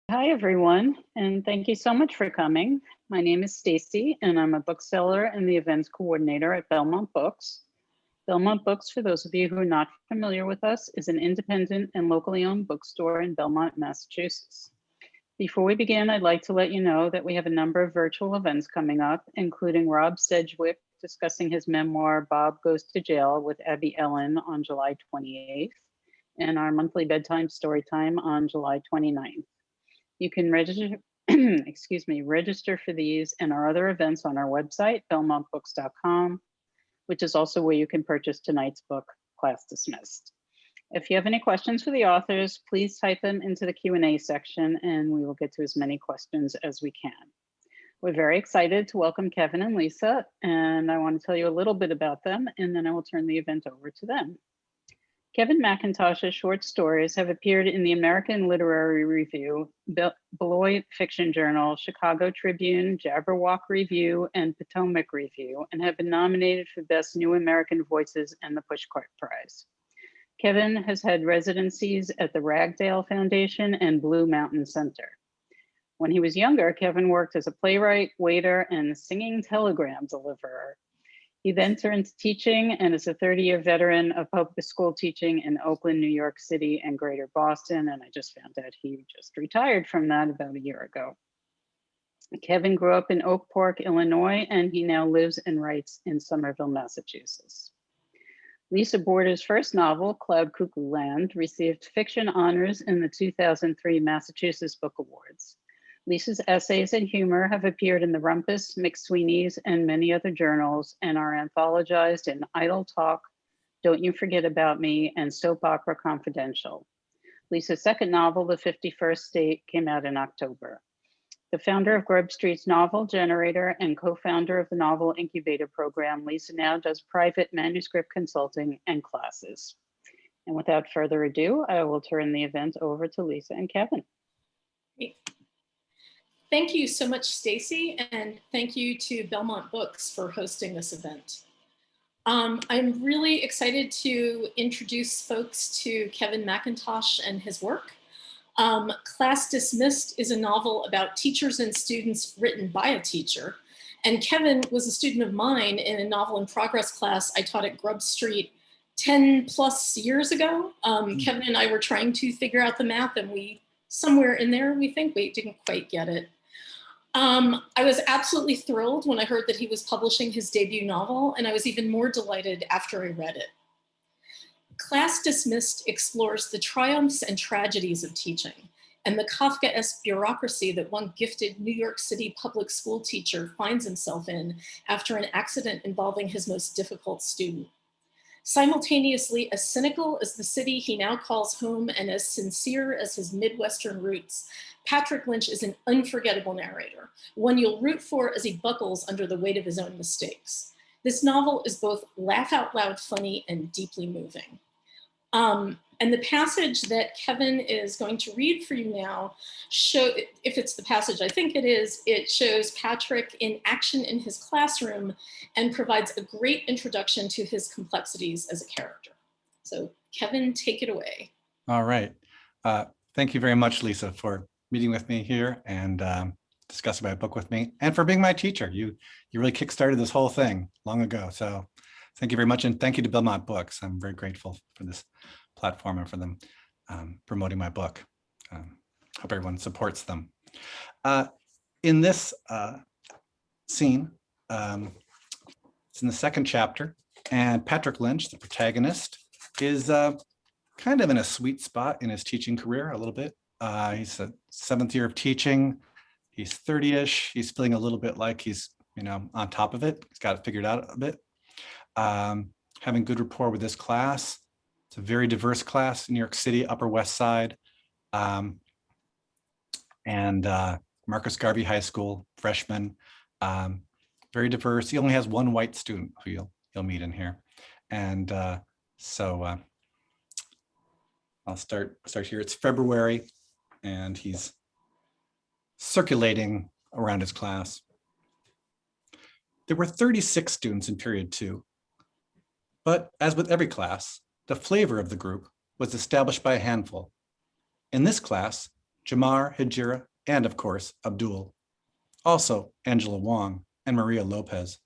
Hi, everyone, and thank you so much for coming. My name is Stacy, and I'm a bookseller and the events coordinator at Belmont Books. Belmont Books, for those of you who are not familiar with us, is an independent and locally owned bookstore in Belmont, Massachusetts. Before we begin, I'd like to let you know that we have a number of virtual events coming up, including Rob Sedgwick discussing his memoir, Bob Goes to Jail with Abby Ellen on July 28th, and our monthly bedtime story time on July 29th. You can register, register for these and our other events on our website, belmontbooks.com, which is also where you can purchase tonight's book, Class Dismissed. If you have any questions for the authors, please type them into the Q&A section and we will get to as many questions as we can. We're very excited to welcome Kevin and Lisa, and I want to tell you a little bit about them, and then I will turn the event over to them. Kevin McIntosh's short stories have appeared in the American Literary Review, Beloit Fiction Journal, Chicago Tribune, Jabberwock Review, and Potomac Review, and have been nominated for Best New American Voices and the Pushcart Prize. Kevin has had residencies at the Ragdale Foundation and Blue Mountain Center. When he was younger, Kevin worked as a playwright, waiter, and singing telegram deliverer. He then turned to teaching and is a 30-year veteran of public school teaching in Oakland, New York City, and Greater Boston. And I just found out he just retired from that about a year ago. Kevin grew up in Oak Park, Illinois, and he now lives and writes in Somerville, Massachusetts. Lisa Border's first novel, Cloud Cuckoo Land, received fiction honors in the 2003 Massachusetts Book Awards. Lisa's essays and humor have appeared in the Rumpus, McSweeney's, and many other journals and are anthologized in Idle Talk, Don't You Forget About Me, and Soap Opera Confidential. Lisa's second novel, The 51st State, came out in October. The founder of Grub Street's Novel Generator and co-founder of the Novel Incubator Program, Lisa now does private manuscript consulting and classes. And without further ado, I will turn the event over to Lisa and Kevin. Thank you so much, Stacy, and thank you to Belmont Books for hosting this event. I'm really excited to introduce folks to Kevin McIntosh and his work. Class Dismissed is a novel about teachers and students written by a teacher. And Kevin was a student of mine in a novel in progress class I taught at Grub Street 10 plus years ago. Kevin and I were trying to figure out the math, and somewhere in there, we think we didn't quite get it. I was absolutely thrilled when I heard that he was publishing his debut novel, and I was even more delighted after I read it. Class Dismissed explores the triumphs and tragedies of teaching and the Kafkaesque bureaucracy that one gifted New York City public school teacher finds himself in after an accident involving his most difficult student. Simultaneously as cynical as the city he now calls home and as sincere as his Midwestern roots, Patrick Lynch is an unforgettable narrator, one you'll root for as he buckles under the weight of his own mistakes. This novel is both laugh out loud funny and deeply moving. And the passage that Kevin is going to read for you now, if it's the passage I think it is, it shows Patrick in action in his classroom and provides a great introduction to his complexities as a character. So Kevin, take it away. All right. Thank you very much, Lisa, for meeting with me here and discussing my book with me, and for being my teacher. You really kickstarted this whole thing long ago. So thank you very much. And thank you to Belmont Books. I'm very grateful for this platform and for them promoting my book. Hope everyone supports them. In this scene, it's in the second chapter, and Patrick Lynch, the protagonist, is kind of in a sweet spot in his teaching career a little bit. He's a 7th year of teaching. He's 30-ish. He's feeling a little bit like he's, on top of it. He's got it figured out a bit. Having good rapport with this class. It's a very diverse class in New York City, Upper West Side. And Marcus Garvey High School, freshman. Very diverse. He only has one white student who you'll meet in here. And so I'll start here. It's February, and he's circulating around his class. There were 36 students in period 2, but as with every class, the flavor of the group was established by a handful. In this class, Jamar, Hijira, and of course, Abdul. Also, Angela Wong and Maria Lopez.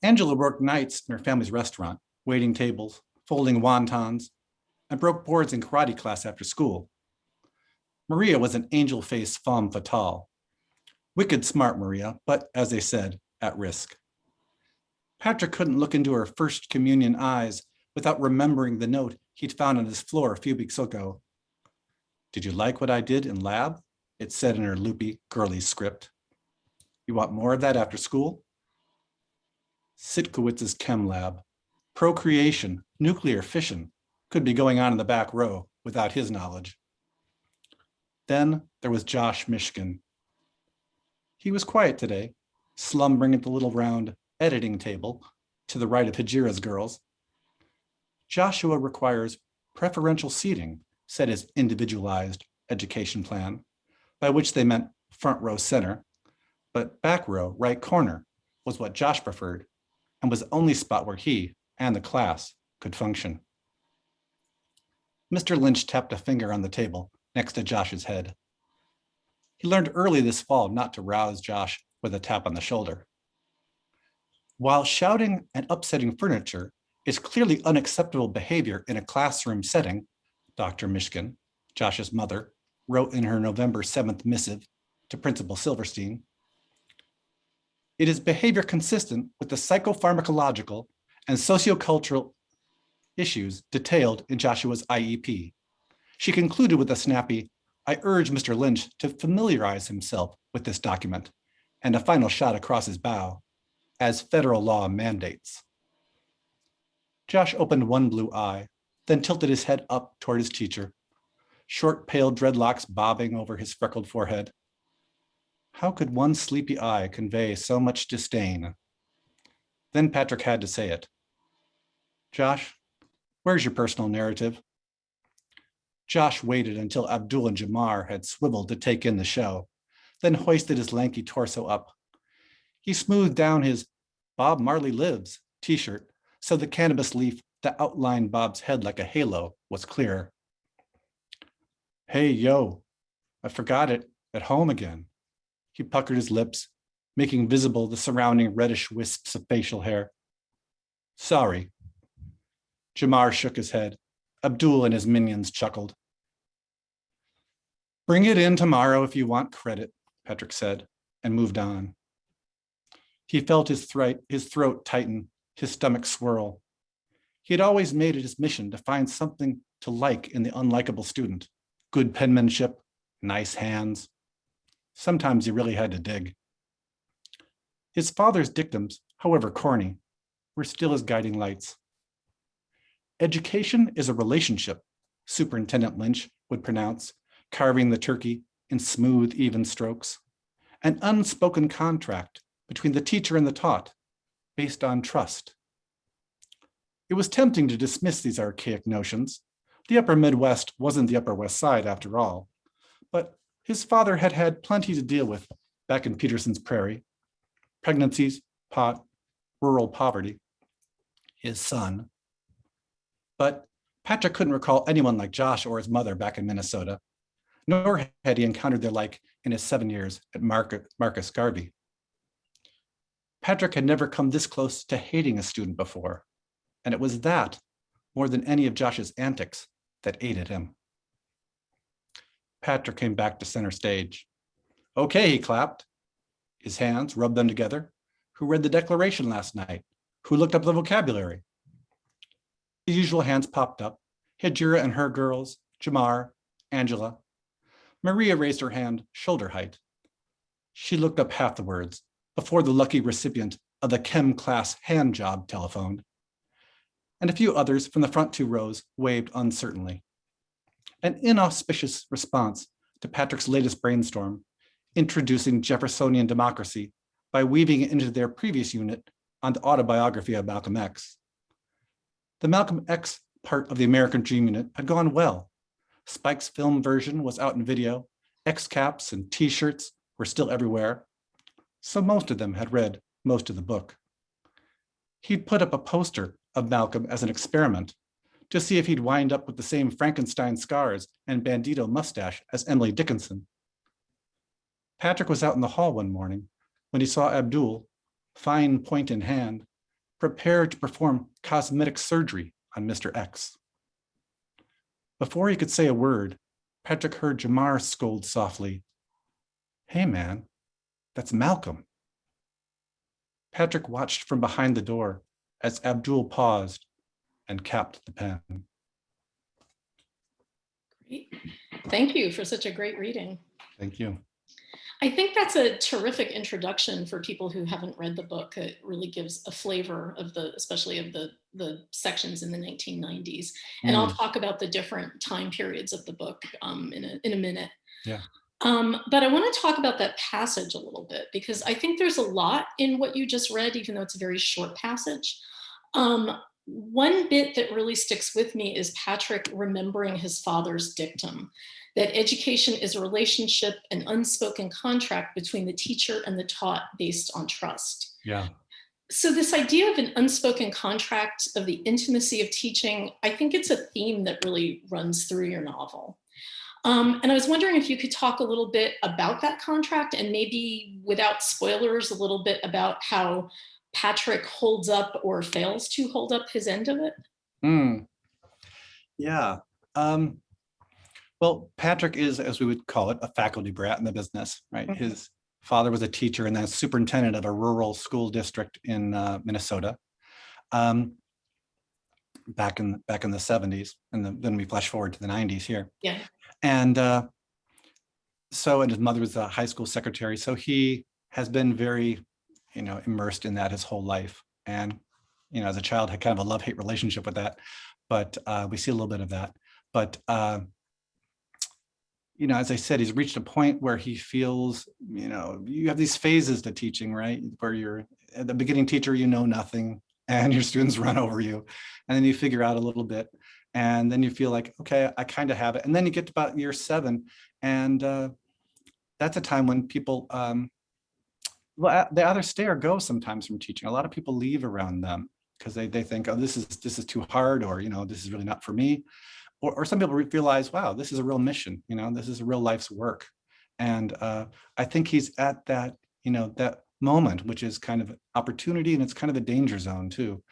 Angela worked nights in her family's restaurant, waiting tables, folding wontons, and broke boards in karate class after school. Maria was an angel-faced femme fatale. Wicked smart Maria, but as they said, at risk. Patrick couldn't look into her first communion eyes without remembering the note he'd found on his floor a few weeks ago. "Did you like what I did in lab?" it said in her loopy, girly script. "You want more of that after school?" Sitkowitz's chem lab. Procreation, nuclear fission, could be going on in the back row without his knowledge. Then there was Josh Mishkin. He was quiet today, slumbering at the little round editing table to the right of Hijira's girls. Joshua requires preferential seating, said his individualized education plan, by which they meant front row center, but back row right corner was what Josh preferred and was the only spot where he and the class could function. Mr. Lynch tapped a finger on the table next to Josh's head. He learned early this fall not to rouse Josh with a tap on the shoulder. While shouting and upsetting furniture is clearly unacceptable behavior in a classroom setting, Dr. Mishkin, Josh's mother, wrote in her November 7th missive to Principal Silverstein, it is behavior consistent with the psychopharmacological and sociocultural issues detailed in Joshua's IEP. She concluded with a snappy, "I urge Mr. Lynch to familiarize himself with this document," and a final shot across his bow, "as federal law mandates." Josh opened one blue eye, then tilted his head up toward his teacher, short pale dreadlocks bobbing over his freckled forehead. How could one sleepy eye convey so much disdain? Then Patrick had to say it. "Josh, where's your personal narrative?" Josh waited until Abdul and Jamar had swiveled to take in the show, then hoisted his lanky torso up. He smoothed down his "Bob Marley Lives" t-shirt so the cannabis leaf that outlined Bob's head like a halo was clearer. "Hey, yo, I forgot it at home again." He puckered his lips, making visible the surrounding reddish wisps of facial hair. "Sorry." Jamar shook his head. Abdul and his minions chuckled. "Bring it in tomorrow if you want credit," Patrick said, and moved on. He felt his throat tighten, his stomach swirl. He had always made it his mission to find something to like in the unlikable student. Good penmanship, nice hands. Sometimes he really had to dig. His father's dictums, however corny, were still his guiding lights. "Education is a relationship," Superintendent Lynch would pronounce, carving the turkey in smooth, even strokes. "An unspoken contract between the teacher and the taught, based on trust." It was tempting to dismiss these archaic notions. The upper Midwest wasn't the Upper West Side after all, but his father had had plenty to deal with back in Peterson's Prairie. Pregnancies, pot, rural poverty. His son. But Patrick couldn't recall anyone like Josh or his mother back in Minnesota, nor had he encountered their like in his 7 years at Marcus Garvey. Patrick had never come this close to hating a student before, and it was that, more than any of Josh's antics, that aided him. Patrick came back to center stage. "Okay," he clapped. His hands rubbed them together. "Who read the Declaration last night? Who looked up the vocabulary?" The usual hands popped up. Hijira and her girls, Jamar, Angela. Maria raised her hand shoulder height. She looked up half the words before the lucky recipient of the chem class hand job telephoned. And a few others from the front 2 rows waved uncertainly. An inauspicious response to Patrick's latest brainstorm, introducing Jeffersonian democracy by weaving it into their previous unit on the autobiography of Malcolm X. The Malcolm X part of the American Dream unit had gone well. Spike's film version was out in video, X caps and t-shirts were still everywhere, so most of them had read most of the book. He'd put up a poster of Malcolm as an experiment to see if he'd wind up with the same Frankenstein scars and bandito mustache as Emily Dickinson. Patrick was out in the hall one morning when he saw Abdul, fine point in hand, prepared to perform cosmetic surgery on Mr. X. Before he could say a word, Patrick heard Jamar scold softly, "Hey man, that's Malcolm." Patrick watched from behind the door as Abdul paused and capped the pen. Great. Thank you for such a great reading. Thank you. I think that's a terrific introduction for people who haven't read the book. It really gives a flavor of especially of the sections in the 1990s. And I'll talk about the different time periods of the book in a minute. Yeah. But I want to talk about that passage a little bit, because I think there's a lot in what you just read, even though it's a very short passage. One bit that really sticks with me is Patrick remembering his father's dictum, that education is a relationship, an unspoken contract between the teacher and the taught based on trust. Yeah. So this idea of an unspoken contract, of the intimacy of teaching, I think it's a theme that really runs through your novel. And I was wondering if you could talk a little bit about that contract, and maybe without spoilers, a little bit about how Patrick holds up or fails to hold up his end of it. Yeah. Well, Patrick is, as we would call it, a faculty brat in the business, right? Mm-hmm. His father was a teacher and then superintendent of a rural school district in Minnesota, back in the 70s, and then we flash forward to the 90s here. Yeah. And so, and his mother was a high school secretary, so he has been very, immersed in that his whole life. And, as a child, had kind of a love-hate relationship with that. But we see a little bit of that. But as I said, he's reached a point where he feels, you have these phases to teaching, right? Where you're at the beginning teacher, nothing, and your students run over you. And then you figure out a little bit. And then you feel like, okay, I kind of have it. And then you get to about year 7. And that's a time when people, they either stay or go sometimes from teaching. A lot of people leave around them because they think, oh, this is too hard, or, this is really not for me. Or some people realize, wow, this is a real mission, this is a real life's work. And I think he's at that, that moment, which is kind of an opportunity, and it's kind of a danger zone too.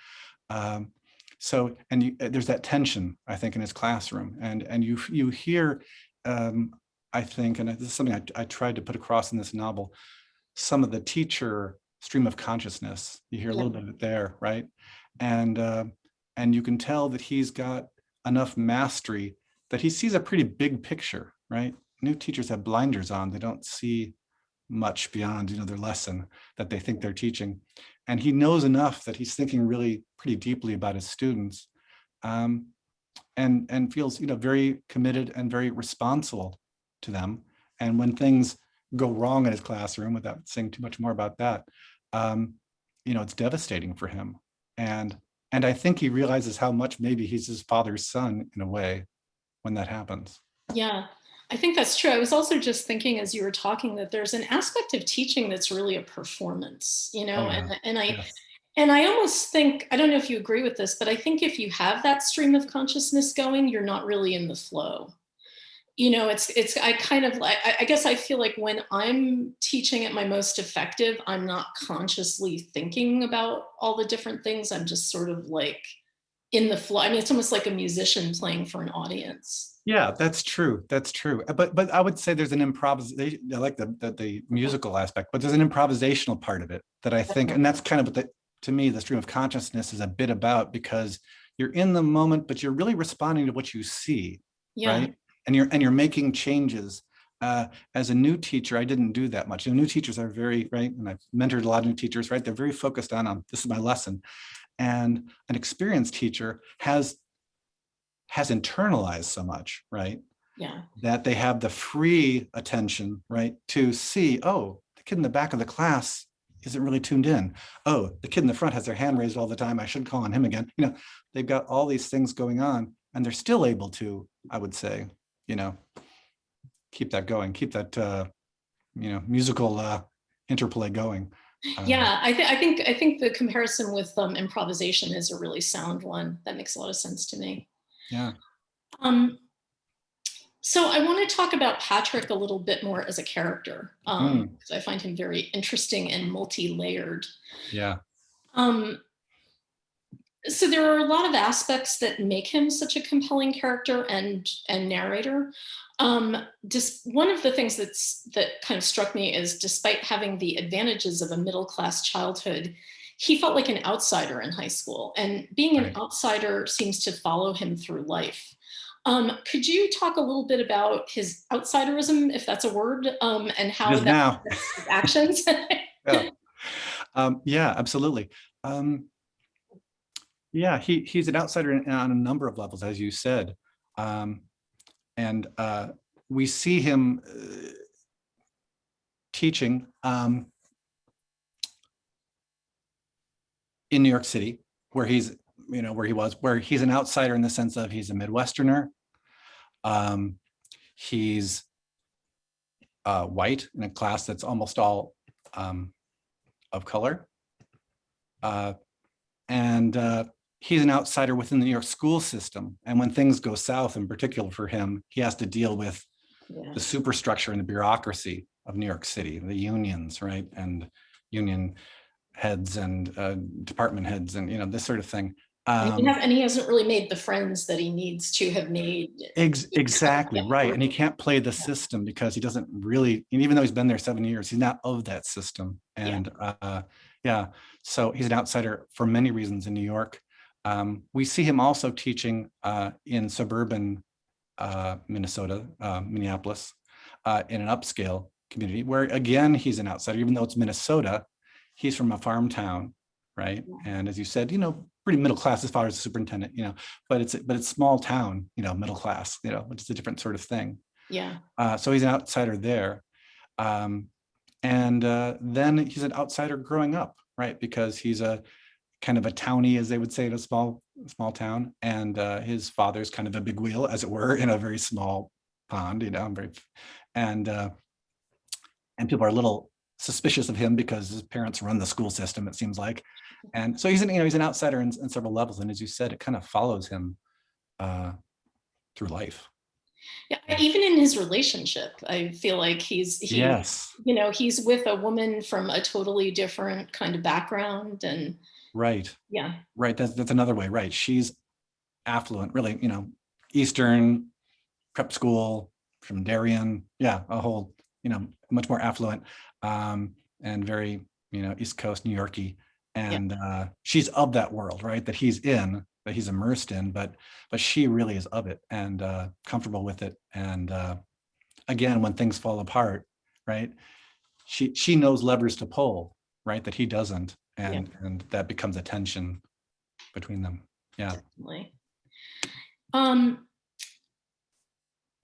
So, and there's that tension, I think, in his classroom. And you hear, I think, and this is something I tried to put across in this novel, some of the teacher stream of consciousness. You hear a little bit of it there, right? And you can tell that he's got enough mastery that he sees a pretty big picture, right? New teachers have blinders on. They don't see much beyond, their lesson that they think they're teaching. And he knows enough that he's thinking really pretty deeply about his students, and feels, very committed and very responsible to them. And when things go wrong in his classroom, without saying too much more about that, it's devastating for him. And I think he realizes how much maybe he's his father's son in a way when that happens. Yeah, I think that's true. I was also just thinking as you were talking that there's an aspect of teaching that's really a performance, and I almost think, I don't know if you agree with this, but I think if you have that stream of consciousness going, you're not really in the flow. I guess I feel like when I'm teaching at my most effective, I'm not consciously thinking about all the different things. I'm just sort of like in the flow. I mean, it's almost like a musician playing for an audience. Yeah, that's true. That's true. But I would say there's an improvisation. I like the musical aspect, but there's an improvisational part of it that I think, and that's kind of what to me, the stream of consciousness is a bit about, because you're in the moment, but you're really responding to what you see, right? And you're making changes. As a new teacher, I didn't do that much. New teachers are very, right, and I've mentored a lot of new teachers, right? They're very focused on this is my lesson. And an experienced teacher has internalized so much, right? Yeah. That they have the free attention, right, to see, oh, the kid in the back of the class isn't really tuned in. Oh, the kid in the front has their hand raised all the time. I should call on him again. They've got all these things going on, and they're still able to, I would say, keep that going, keep that, musical interplay going. Yeah, I think the comparison with improvisation is a really sound one. That makes a lot of sense to me. Yeah. So I want to talk about Patrick a little bit more as a character, because I find him very interesting and multi-layered. Yeah. So there are a lot of aspects that make him such a compelling character and narrator. Just one of the things that kind of struck me is, despite having the advantages of a middle-class childhood, he felt like an outsider in high school, and being an outsider seems to follow him through life. Could you talk a little bit about his outsiderism, if that's a word, and how that affects his actions? Yeah, absolutely. Yeah, he's an outsider on a number of levels, as you said. And we see him teaching in New York City, where he's, where he's an outsider in the sense of he's a Midwesterner. He's white in a class that's almost all of color. And he's an outsider within the New York school system. And when things go south, in particular for him, he has to deal with the superstructure and the bureaucracy of New York City, the unions, right? And union heads and department heads and, this sort of thing. And he hasn't really made the friends that he needs to have made. Exactly, right. And he can't play the system because he doesn't really, and even though he's been there 7 years, he's not of that system. And so he's an outsider for many reasons in New York. We see him also teaching in suburban Minnesota, Minneapolis, in an upscale community where, again, he's an outsider. Even though it's Minnesota, he's from a farm town, right? And as you said, pretty middle class as far as the superintendent, but it's small town, middle class, which is a different sort of thing. Yeah. So he's an outsider there. And then he's an outsider growing up, right? Because he's a kind of a townie, as they would say in a small town. And his father's kind of a big wheel, as it were, in a very small pond, and people are a little suspicious of him because his parents run the school system, it seems like. And so he's an outsider in several levels. And as you said, it kind of follows him through life. Yeah, even in his relationship, I feel like he's with a woman from a totally different kind of background. And right. That's another way, right? She's affluent, really, Eastern prep school from Darien. Yeah, a whole, much more affluent and very, East Coast, New Yorkie. And she's of that world, right? That he's in, that he's immersed in, but she really is of it and comfortable with it. And again, when things fall apart, right? She knows levers to pull, right? That he doesn't, and that becomes a tension between them. Yeah. Definitely. I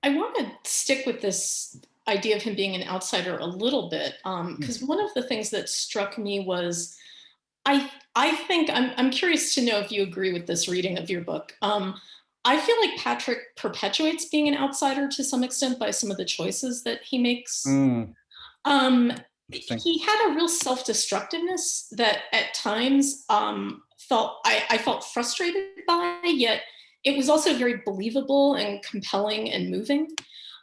want to stick with this idea of him being an outsider a little bit, because one of the things that struck me was, I think I'm curious to know if you agree with this reading of your book. I feel like Patrick perpetuates being an outsider to some extent by some of the choices that he makes. He had a real self-destructiveness that at times I felt frustrated by, yet it was also very believable and compelling and moving.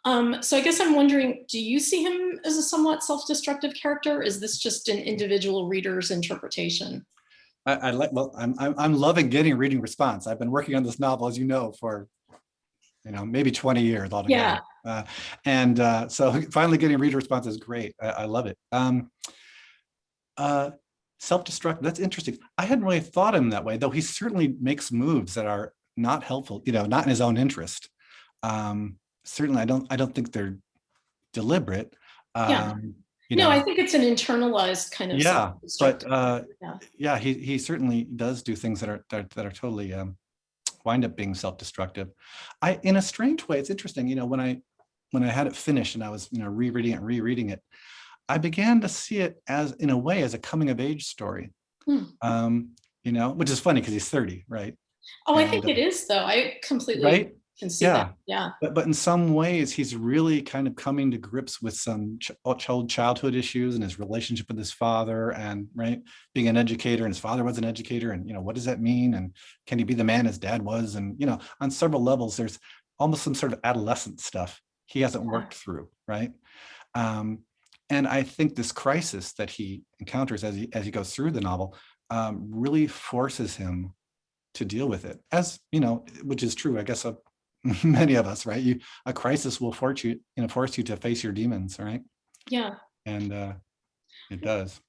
So I guess I'm wondering, do you see him as a somewhat self-destructive character? Or is this just an individual reader's interpretation? I'm loving getting reading response. I've been working on this novel, as you know, for maybe 20 years altogether. So finally getting reader response is great. I love it. Self-destruct, that's interesting. I hadn't really thought of him that way, though he certainly makes moves that are not helpful, not in his own interest. Certainly, I don't think they're deliberate. No, I think it's an internalized kind of. But he certainly does do things that are totally wind up being self-destructive. In a strange way, it's interesting. When I had it finished and I was rereading it, I began to see it in a way as a coming of age story. Which is funny because he's 30, right? Oh, I think it is, though. I completely. Right. can see that. Yeah. But in some ways, he's really kind of coming to grips with some childhood issues and his relationship with his father, and right, being an educator, and his father was an educator, and what does that mean? And can he be the man his dad was? And on several levels, there's almost some sort of adolescent stuff he hasn't worked through, right? And I think this crisis that he encounters as he goes through the novel really forces him to deal with it, as which is true, I guess, of many of us, right? A crisis will force you to face your demons, right? Yeah. And it does.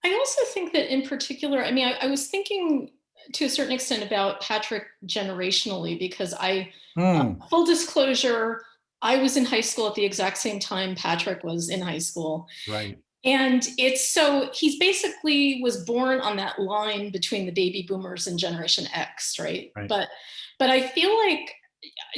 I also think that in particular, I mean, I was thinking to a certain extent about Patrick generationally, because full disclosure, I was in high school at the exact same time Patrick was in high school. Right. And he's basically was born on that line between the baby boomers and Generation X, right? But I feel like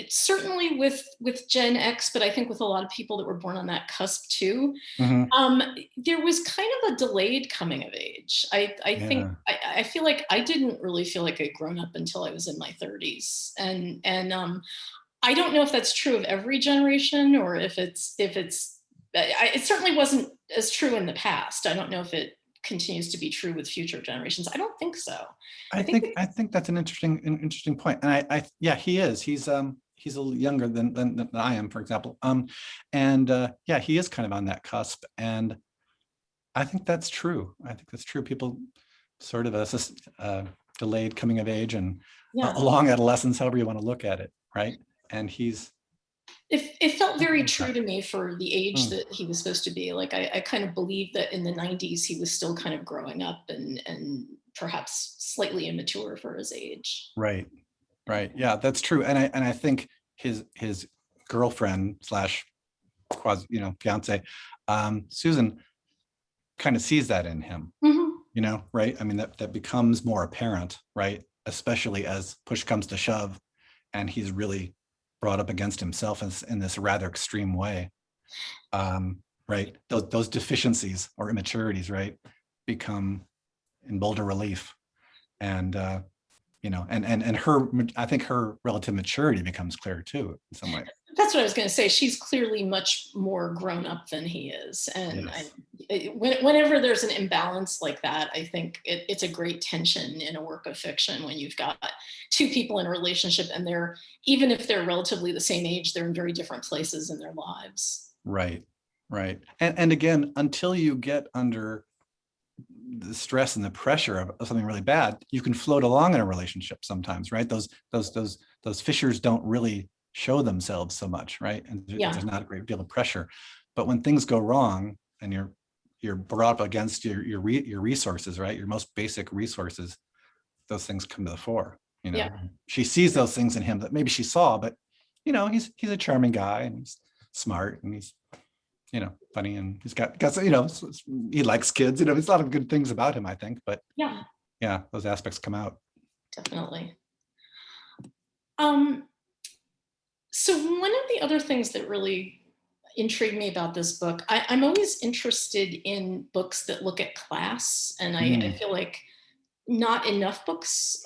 certainly with Gen X, but I think with a lot of people that were born on that cusp too, there was kind of a delayed coming of age. I feel like I didn't really feel like I'd grown up until I was in my 30s. And I don't know if that's true of every generation, or if it certainly wasn't as true in the past. I don't know if it continues to be true with future generations. I don't think so. I think that's an interesting point. And he is. He's a little younger than I am, for example. He is kind of on that cusp. And I think that's true. People sort of a delayed coming of age and a long adolescence, however you want to look at it, right? And it felt very true to me for the age that he was supposed to be. Like I kind of believe that in the 90s he was still kind of growing up and perhaps slightly immature for his age. Right. Yeah, that's true. And I think his girlfriend / quasi fiance, Susan, kind of sees that in him. Right? I mean, that becomes more apparent, right? Especially as push comes to shove and he's really brought up against himself in this rather extreme way, right? Those deficiencies or immaturities, right, become in bolder relief, and I think her relative maturity becomes clear too in some way. That's what I was going to say. She's clearly much more grown up than he is, and yes. Whenever there's an imbalance like that, I think it's a great tension in a work of fiction when you've got two people in a relationship and even if they're relatively the same age, they're in very different places in their lives. Right. And again, until you get under the stress and the pressure of something really bad, you can float along in a relationship sometimes, right? Those fissures don't really show themselves so much, right? And there's not a great deal of pressure. But when things go wrong and you're brought up against your resources, right? Your most basic resources, those things come to the fore. She sees those things in him that maybe she saw, but he's a charming guy and he's smart and he's funny and he's got he likes kids. There's a lot of good things about him, I think. But those aspects come out. Definitely. So one of the other things that really intrigued me about this book, I'm always interested in books that look at class, and I feel like not enough books,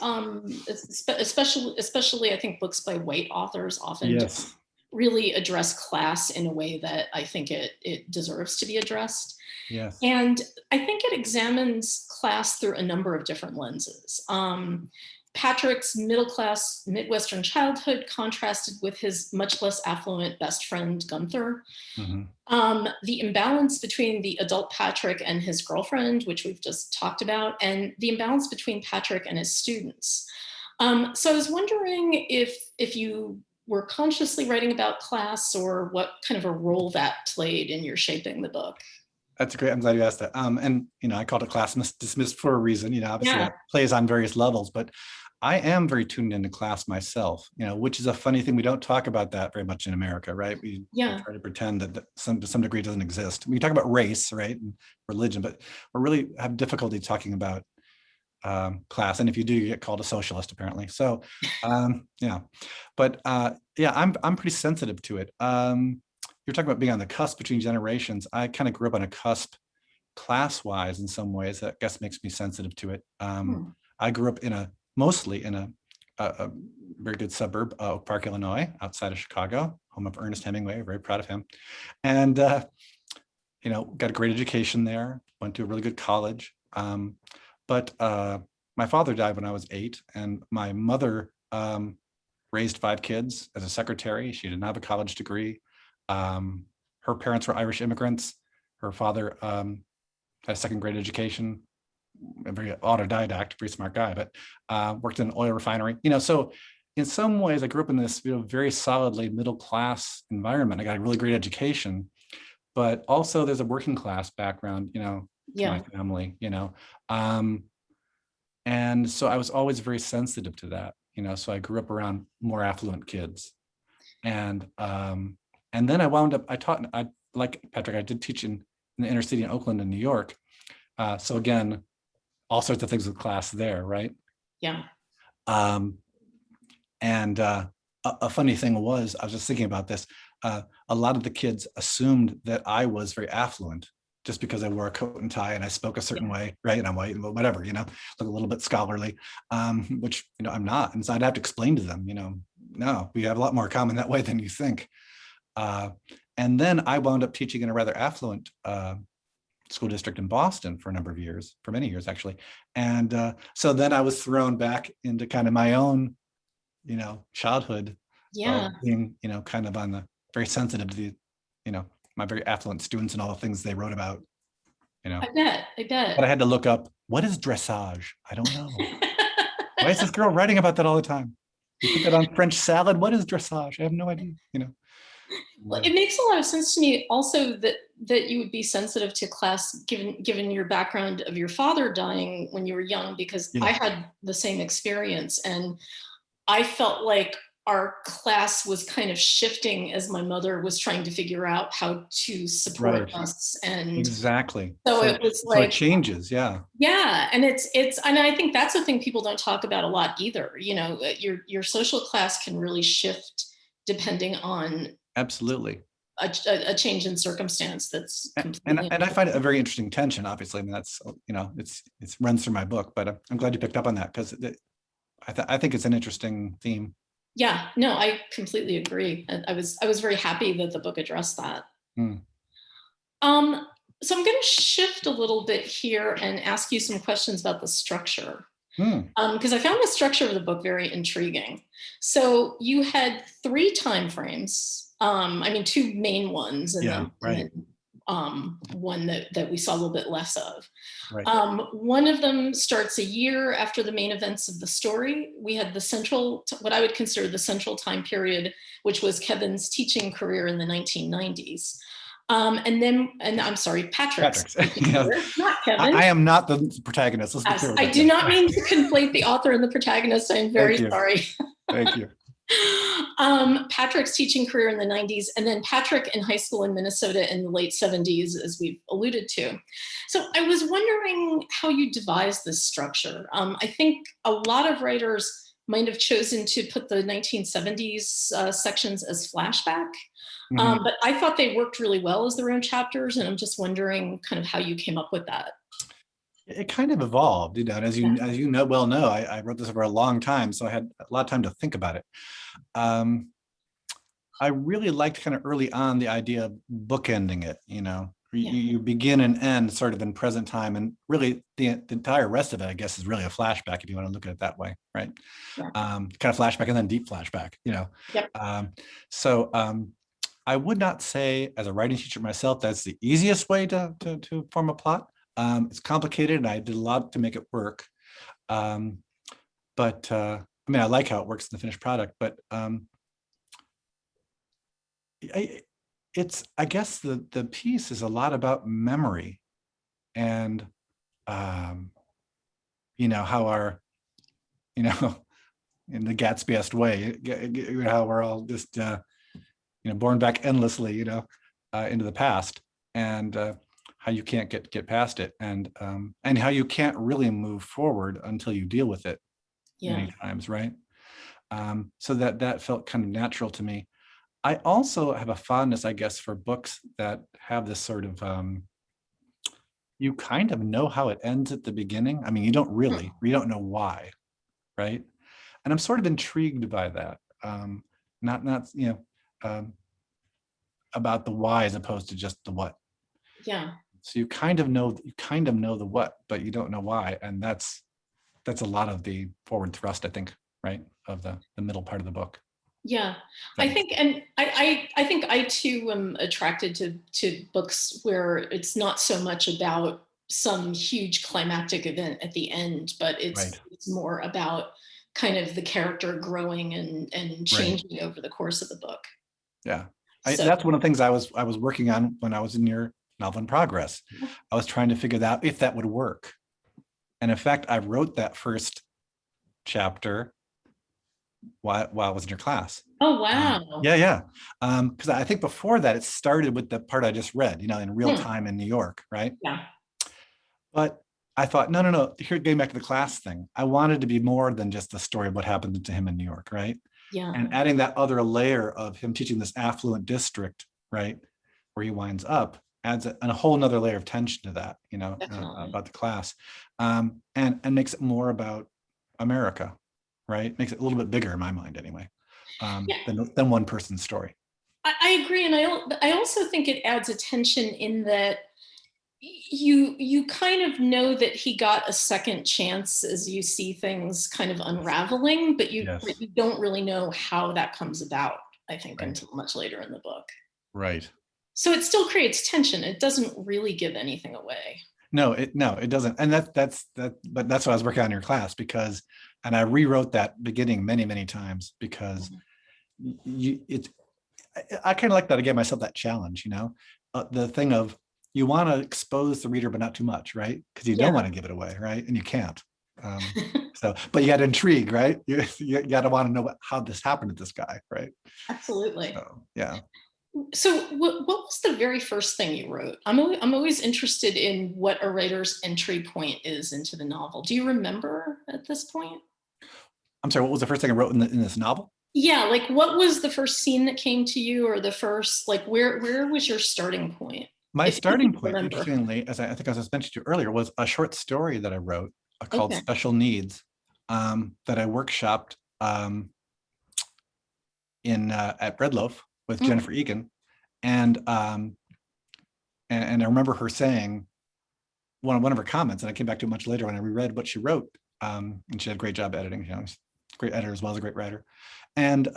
especially I think books by white authors often don't really address class in a way that I think it deserves to be addressed. Yes. And I think it examines class through a number of different lenses. Patrick's middle-class Midwestern childhood contrasted with his much less affluent best friend, Gunther. The imbalance between the adult Patrick and his girlfriend, which we've just talked about, and the imbalance between Patrick and his students. So I was wondering if you were consciously writing about class, or what kind of a role that played in your shaping the book. That's great. I'm glad you asked that. And I called it class dismissed for a reason. Obviously that plays on various levels, but I am very tuned into class myself. Which is a funny thing. We don't talk about that very much in America, right? We try to pretend that to some degree doesn't exist. We talk about race, right, and religion, but we really have difficulty talking about class. And if you do, you get called a socialist, apparently. So, but I'm pretty sensitive to it. You're talking about being on the cusp between generations. I kind of grew up on a cusp class-wise in some ways. That I guess makes me sensitive to it. I grew up mostly in a very good suburb, Oak Park, Illinois, outside of Chicago, home of Ernest Hemingway. Very proud of him. And, you know, got a great education there, went to a really good college. But my father died when I was 8, and my mother raised 5 kids as a secretary. She didn't have a college degree. Her parents were Irish immigrants. Her father had a 2nd grade education, a very autodidact, pretty smart guy, but worked in an oil refinery. You know, so in some ways, I grew up in this, you know, very solidly middle class environment. I got a really great education, but also there's a working class background, you know, to my family, you know. And so I was always very sensitive to that, you know, so I grew up around more affluent kids. And then I wound up, I like Patrick, I did teach in the inner city in Oakland and New York. So again, all sorts of things with class there, right? Yeah. And a funny thing was, I was just thinking about this, a lot of the kids assumed that I was very affluent just because I wore a coat and tie and I spoke a certain way, right? And I'm white, and whatever, you know, look a little bit scholarly, which, you know, I'm not. And so I'd have to explain to them, you know, no, we have a lot more common that way than you think. And then I wound up teaching in a rather affluent school district in Boston for a number of years, for many years actually. And so then I was thrown back into kind of my own, you know, childhood, being, you know, kind of on the very sensitive to the, you know, my very affluent students and all the things they wrote about, you know. I bet. But I had to look up, what is dressage? I don't know. Why is this girl writing about that all the time? You put that on French salad, what is dressage? I have no idea, you know. Well, it makes a lot of sense to me also that you would be sensitive to class given your background of your father dying when you were young, because I had the same experience, and I felt like our class was kind of shifting as my mother was trying to figure out how to support us. And exactly. So it was like, so it changes. Yeah. And and I think that's the thing people don't talk about a lot either. You know, your social class can really shift depending on absolutely a change in circumstance. That's and I find it a very interesting tension. Obviously, I mean, that's, you know, it runs through my book, but I'm glad you picked up on that, because I think it's an interesting theme. Yeah, no, I completely agree. I was very happy that the book addressed that. So I'm going to shift a little bit here and ask you some questions about the structure, because I found the structure of the book very intriguing. So you had 3 time frames. I mean, 2 main ones, and then one that we saw a little bit less of. One of them starts a year after the main events of the story. We had the central, what I would consider the central time period, which was Kevin's teaching career in the 1990s. And I'm sorry, Patrick's career, not Kevin. I am not the protagonist. Let's be clear with that. I do not mean to conflate the author and the protagonist. I'm very sorry. Thank you. Patrick's teaching career in the 90s, and then Patrick in high school in Minnesota in the late 70s, as we've alluded to. So I was wondering how you devised this structure. I think a lot of writers might have chosen to put the 1970s sections as flashback, but I thought they worked really well as their own chapters, and I'm just wondering kind of how you came up with that. It kind of evolved, you know, and as you know, I wrote this over a long time, so I had a lot of time to think about it. I really liked kind of early on the idea of bookending it, you know, you begin and end sort of in present time, and really the entire rest of it, I guess, is really a flashback if you want to look at it that way, right? Kind of flashback and then deep flashback, you know. So I would not say, as a writing teacher myself, that's the easiest way to form a plot. It's complicated, and I did a lot to make it work. But I mean, I like how it works in the finished product, but I guess the piece is a lot about memory, and you know, how our, you know, in the Gatsby-esque way, how we're all just you know, born back endlessly, you know, into the past, and how you can't get past it, and how you can't really move forward until you deal with it many times, right? So that felt kind of natural to me. I also have a fondness, I guess, for books that have this sort of, you kind of know how it ends at the beginning. I mean, you don't know why, right? And I'm sort of intrigued by that. Not about the why as opposed to just the what. Yeah. So you kind of know the what, but you don't know why. And that's a lot of the forward thrust, I think, right, of the middle part of the book. Yeah, I think, and I think I too am attracted to books where it's not so much about some huge climactic event at the end, but Right. it's more about kind of the character growing and changing over the course of the book. Yeah, So, that's one of the things I was working on when I was in your novel in progress. I was trying to figure out if that would work. And in fact, I wrote that first chapter while I was in your class. oh, wow. Yeah. Because I think before that, it started with the part I just read, in real time in New York, right? Yeah. But I thought, no. Here, getting back to the class thing, I wanted to be more than just the story of what happened to him in New York, right? Yeah. And adding that other layer of him teaching this affluent district, right, where he winds up, adds a whole nother layer of tension to that, about the class, and makes it more about America, right? Makes it a little bit bigger in my mind, anyway, than one person's story. I agree, and I also think it adds attention in that you kind of know that he got a second chance as you see things kind of unraveling, but you don't really know how that comes about, I think, until much later in the book. Right. So it still creates tension. It doesn't really give anything away. No, it doesn't. And but that's what I was working on in your class, and I rewrote that beginning many times because I kind of like that. I gave myself that challenge, the thing of, you want to expose the reader, but not too much, right? Because you don't want to give it away, right? And you can't. But you got to intrigue, right? You got to want to know how this happened to this guy, right? Absolutely. So, yeah. So what was the very first thing you wrote? I'm always interested in what a writer's entry point is into the novel. Do you remember at this point? I'm sorry, what was the first thing I wrote in this novel? Yeah, like what was the first scene that came to you, or the first, like where was your starting point? My starting point, interestingly, as I think as I mentioned to you earlier, was a short story that I wrote called Special Needs, that I workshopped at Bread Loaf with Jennifer Egan. And I remember her saying, one of her comments, and I came back to it much later when I reread what she wrote, and she did a great job editing, she's a great editor as well as a great writer, and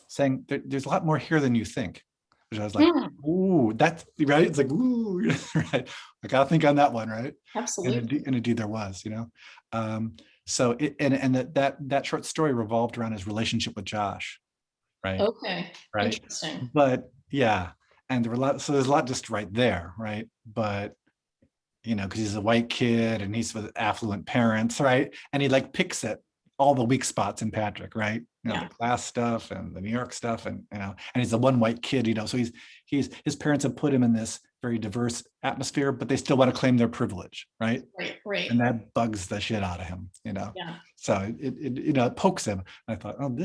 saying there's a lot more here than you think. Which I was like, ooh, that's right. It's like, ooh, right. I gotta think on that one, right? Absolutely. And indeed there was, So that short story revolved around his relationship with Josh, right? Okay. Right. Interesting. But yeah, and there's a lot just right there, right? But because he's a white kid and he's with affluent parents, right? And he picks at all the weak spots in Patrick, right? The class stuff and the New York stuff, and and he's the one white kid, so his parents have put him in this very diverse atmosphere, but they still want to claim their privilege, right? Right. And that bugs the shit out of him, Yeah. So it pokes him. And I thought, oh,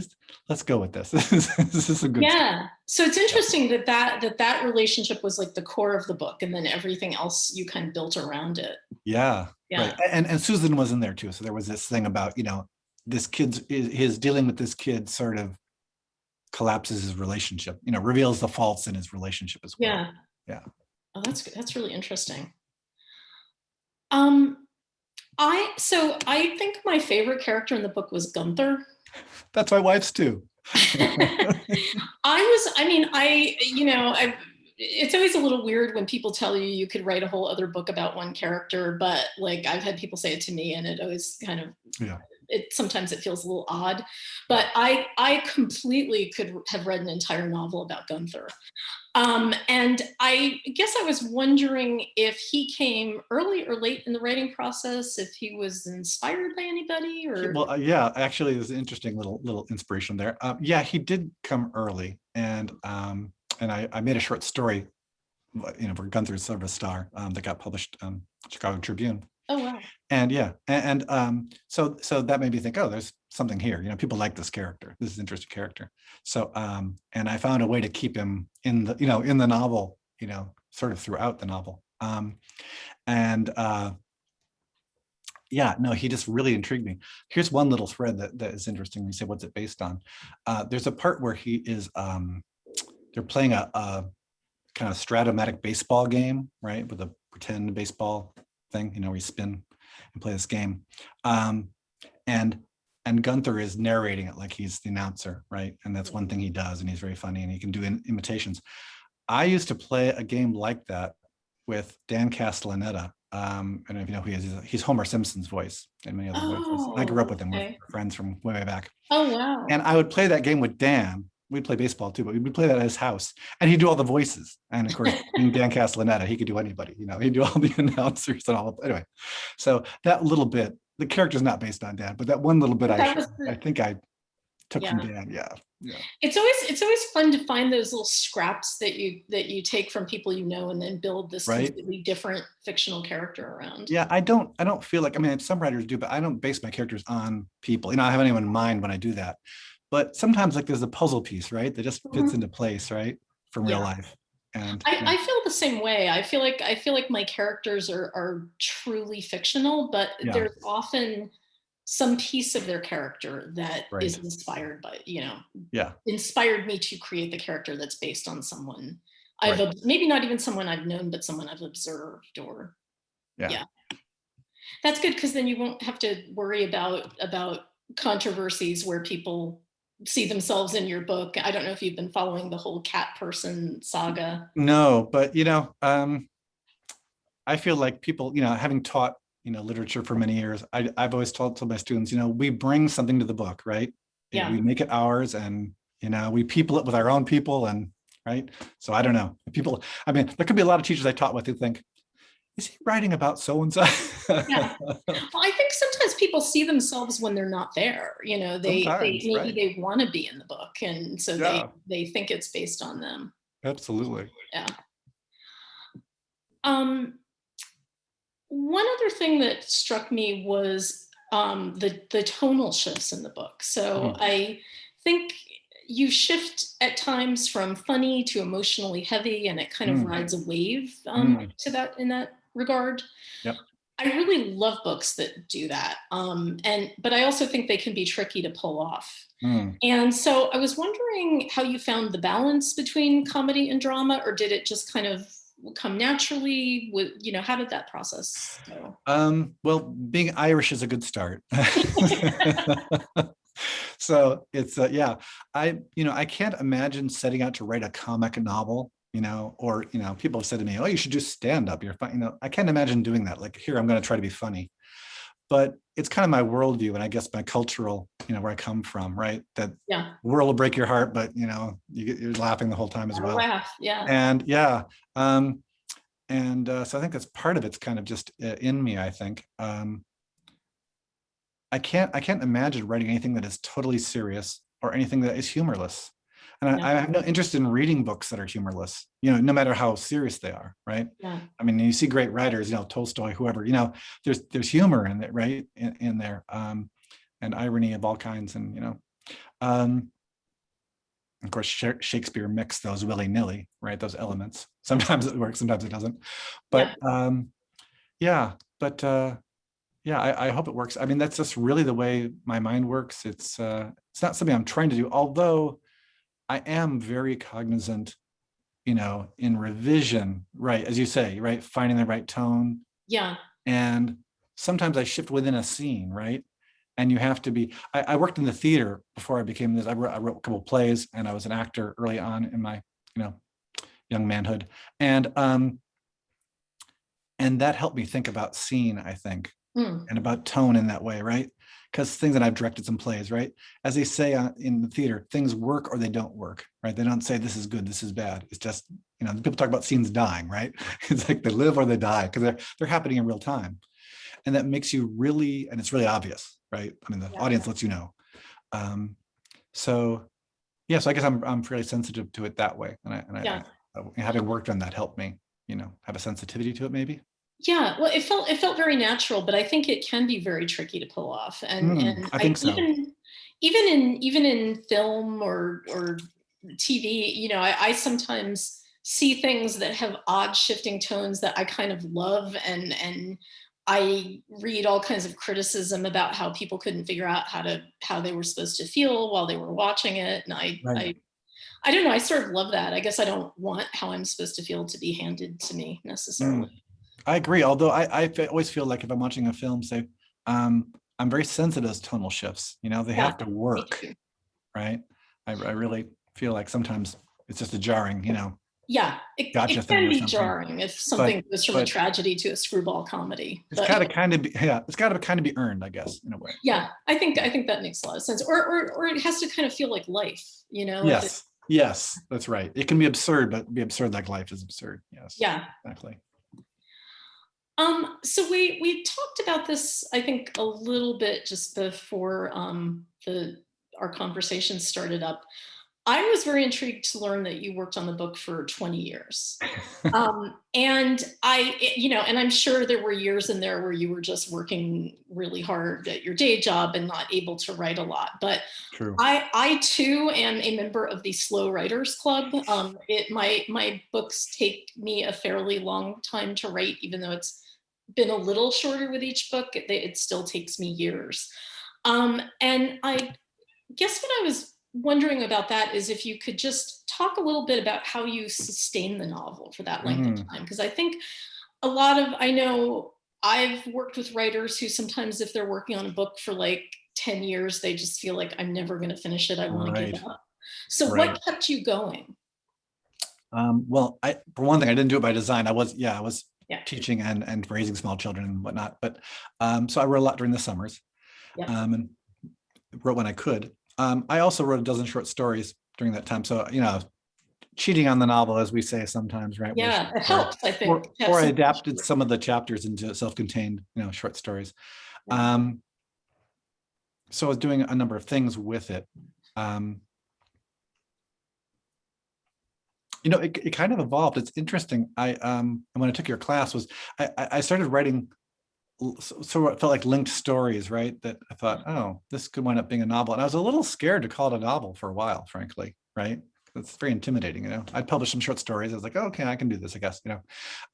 let's go with this. This is a good story. So it's interesting that relationship was like the core of the book, and then everything else you kind of built around it. Yeah. Right. And Susan was in there too. So there was this thing about, this his dealing with this kid sort of collapses his relationship, reveals the faults in his relationship as well. Yeah. Oh, that's really interesting. I think my favorite character in the book was Gunther. That's my wife's too. It's always a little weird when people tell you could write a whole other book about one character, but I've had people say it to me, and it always kind of, sometimes it feels a little odd, but I completely could have read an entire novel about Gunther. And I guess I was wondering if he came early or late in the writing process, if he was inspired by anybody, or. Well, actually, there's an interesting little inspiration there. He did come early, and I made a short story, for Gunther's sort of a star, that got published Chicago Tribune. Oh wow! And so that made me think, oh, there's something here. People like this character. This is an interesting character. So and I found a way to keep him in the novel, sort of throughout the novel. Yeah, no, he just really intrigued me. Here's one little thread that is interesting. You say, what's it based on? There's a part where he is, they're playing a kind of Stratomatic baseball game, right? With a pretend baseball thing, where you spin and play this game. And Gunther is narrating it like he's the announcer, right? And that's one thing he does, and he's very funny, and he can do imitations. I used to play a game like that with Dan Castellaneta. I don't know if you know who he is. He's Homer Simpson's voice and many other voices. I grew up with him. We're friends from way back. Oh, wow. And I would play that game with Dan. We'd play baseball too, but we'd play that at his house, and he'd do all the voices. And of course, being Dan Castellaneta, he could do anybody. He'd do all the announcers and all of. Anyway, so that little bit, the character's not based on Dan, but that one little bit I think I took from Dan. Yeah. It's always fun to find those little scraps that you take from people and then build this completely different fictional character around. Yeah, I don't feel like, some writers do, but I don't base my characters on people. I have anyone in mind when I do that. But sometimes there's a puzzle piece, right? That just fits into place, right? From real life. And I feel the same way. I feel like my characters are truly fictional, but there's often some piece of their character that is inspired by, inspired me to create the character that's based on someone I've maybe not even someone I've known, but someone I've observed or That's good, because then you won't have to worry about controversies where people see themselves in your book. I don't know if you've been following the whole cat person saga. No, but I feel like people, having taught literature for many years, I've always told my students, we bring something to the book, right? Yeah. We make it ours, and we people it with our own people, and right. So I don't know. People, there could be a lot of teachers I taught with who think, is he writing about so and so? Yeah. Well, I think sometimes people see themselves when they're not there. They want to be in the book, and so they think it's based on them. Absolutely. Yeah. One other thing that struck me was the tonal shifts in the book. So I think you shift at times from funny to emotionally heavy, and it kind of rides a wave to that in that regard. Yep. I really love books that do that. But I also think they can be tricky to pull off. And so I was wondering how you found the balance between comedy and drama, or did it just kind of come naturally? How did that process go? Well, being Irish is a good start. So it's I can't imagine setting out to write a comic novel, or people have said to me, oh, you should just stand up, you're fine. I can't imagine doing that. Like, here, I'm going to try to be funny. But it's kind of my worldview, and I guess my cultural, where I come from, right? That the world will break your heart, but you're laughing the whole time as well. Laugh, yeah. And so I think that's part of it's kind of just in me, I think. I can't imagine writing anything that is totally serious or anything that is humorless. And I have no interest in reading books that are humorless, no matter how serious they are, right? Yeah. You see great writers, Tolstoy, whoever, there's humor in it, right? In there, and irony of all kinds. And, of course, Shakespeare mixed those willy-nilly, right? Those elements. Sometimes it works, sometimes it doesn't. But I hope it works. That's just really the way my mind works. It's not something I'm trying to do, although I am very cognizant, in revision, right? As you say, right? Finding the right tone. Yeah. And sometimes I shift within a scene, right? And you have to be, I worked in the theater before I became this. I wrote a couple of plays, and I was an actor early on in my, young manhood. And that helped me think about scene, I think, and about tone in that way, right? Because things that I've directed some plays, right? As they say in the theater, things work or they don't work, right? They don't say this is good, this is bad. It's just, people talk about scenes dying, right? It's like they live or they die, because they're happening in real time. And that makes you really, and it's really obvious, right? The audience lets you know. So I guess I'm fairly sensitive to it that way. And I having worked on that helped me, have a sensitivity to it maybe. Yeah, well, it felt very natural, but I think it can be very tricky to pull off. And I think so. Even in film or TV, I sometimes see things that have odd shifting tones that I kind of love, and I read all kinds of criticism about how people couldn't figure out how they were supposed to feel while they were watching it. And I don't know, I sort of love that. I guess I don't want how I'm supposed to feel to be handed to me necessarily. I agree. Although I always feel like if I'm watching a film, say, I'm very sensitive to those tonal shifts. You know, they have to work, right? I really feel like sometimes it's just a jarring, you know. Yeah, it can be jarring if something goes from a tragedy to a screwball comedy. It's got to kind of be, it's got to kind of be earned, I guess, in a way. Yeah, I think that makes a lot of sense. Or it has to kind of feel like life, you know. Yes, that's right. It can be absurd, but be absurd like life is absurd. Yes. Yeah. Exactly. So we talked about this, I think, a little bit just before our conversation started up. I was very intrigued to learn that you worked on the book for 20 years. And and I'm sure there were years in there where you were just working really hard at your day job and not able to write a lot. But true. I too am a member of the Slow Writers Club. My books take me a fairly long time to write, even though it's been a little shorter with each book. It still takes me years. And I guess what I was wondering about that is if you could just talk a little bit about how you sustain the novel for that length of time. Because I think I know I've worked with writers who sometimes if they're working on a book for like 10 years, they just feel like I'm never going to finish it. I want to give up. So what kept you going? Well, for one thing, I didn't do it by design. I was teaching and raising small children and whatnot. But so I wrote a lot during the summers and wrote when I could. I also wrote a dozen short stories during that time. So, you know, cheating on the novel, as we say sometimes, right? Yeah, it helps, I think. Or I adapted some of the chapters into self-contained, short stories. Yeah. So I was doing a number of things with it. It kind of evolved. It's interesting. When I took your class I started writing so it felt like linked stories, right? That I thought, oh, this could wind up being a novel. And I was a little scared to call it a novel for a while, frankly, right? It's very intimidating, I'd published some short stories. I was like, oh, okay, I can do this, I guess,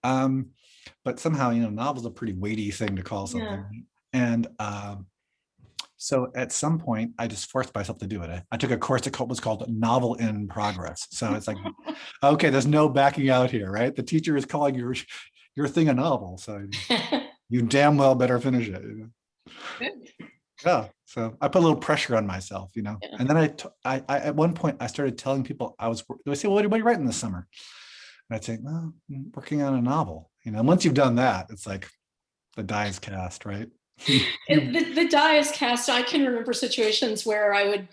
But somehow, novel's a pretty weighty thing to call something. Yeah. And so at some point, I just forced myself to do it. I took a course that was called Novel in Progress. So it's like, okay, there's no backing out here, right? The teacher is calling your thing a novel. So you damn well better finish it. Good. Yeah. So I put a little pressure on myself, Yeah. And then I at one point I started telling people they say, well, what are you writing this summer? And I'd say, well, I'm working on a novel. And once you've done that, it's like the die is cast, right? The die is cast. I can remember situations where I would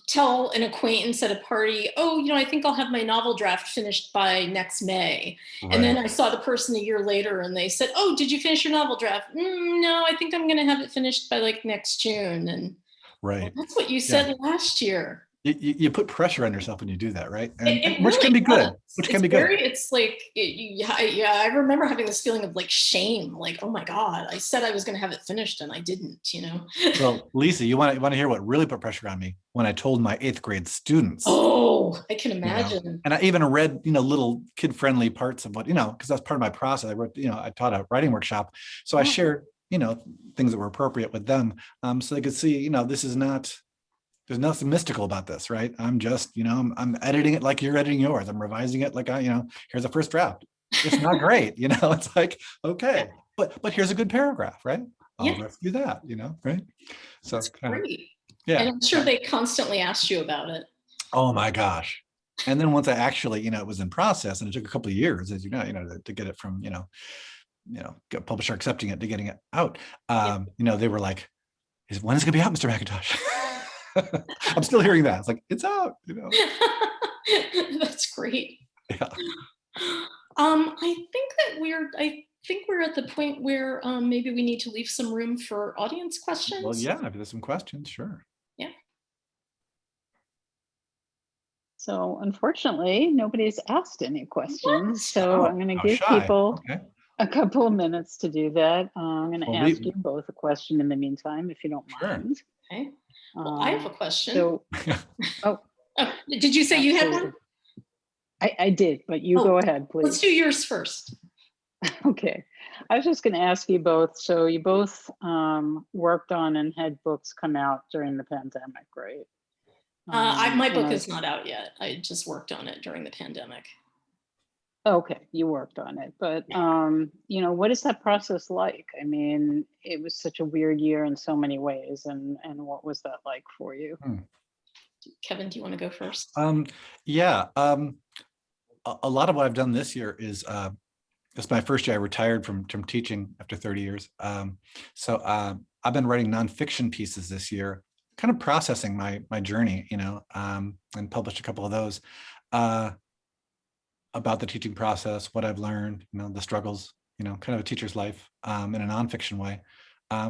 tell an acquaintance at a party, oh, I think I'll have my novel draft finished by next May. Right. And then I saw the person a year later and they said, oh, did you finish your novel draft? No, I think I'm going to have it finished by like next June. And right. Well, that's what you said last year. You put pressure on yourself when you do that, right? And which really can be good. Which can be good. It's like, I remember having this feeling of like shame, like, oh my God, I said I was going to have it finished and I didn't, Well, Lisa, you want to hear what really put pressure on me? When I told my 8th grade students. Oh, I can imagine. And I even read, little kid-friendly parts of what, because that's part of my process. I wrote, I taught a writing workshop. So I shared, things that were appropriate with them, so they could see, this is not. There's nothing mystical about this, right? I'm just, I'm editing it like you're editing yours. I'm revising it like here's the first draft. It's not great, it's like, okay, but here's a good paragraph, right? I'll rescue that, right? So that's great. Yeah. And I'm sure they constantly asked you about it. Oh my gosh. And then once I actually, it was in process and it took a couple of years, as to get it from, get publisher accepting it to getting it out. They were like, when is it gonna be out, Mr. McIntosh? I'm still hearing that. It's like, it's out, That's great. Yeah. I think we're at the point where maybe we need to leave some room for audience questions. Well, yeah, if there's some questions, sure. Yeah. So unfortunately, nobody's asked any questions. So I'm going to give people a couple of minutes to do that. I'm going to ask you both a question in the meantime, if you don't mind. Okay. Well, I have a question. So, did you say you had one? I did, but you go ahead, please. Let's do yours first. Okay. I was just going to ask you both. So you both worked on and had books come out during the pandemic, right? My And book is not out yet. I just worked on it during the pandemic. okay, you worked on it, but what is that process like? I mean, it was such a weird year in so many ways, and what was that like for you? Kevin, do you want to go first? Yeah, a lot of what I've done this year is it's my first year. I retired from teaching after 30 years. So I've been writing nonfiction pieces this year, kind of processing my journey, and published a couple of those about the teaching process, what I've learned, the struggles, kind of a teacher's life in a nonfiction way,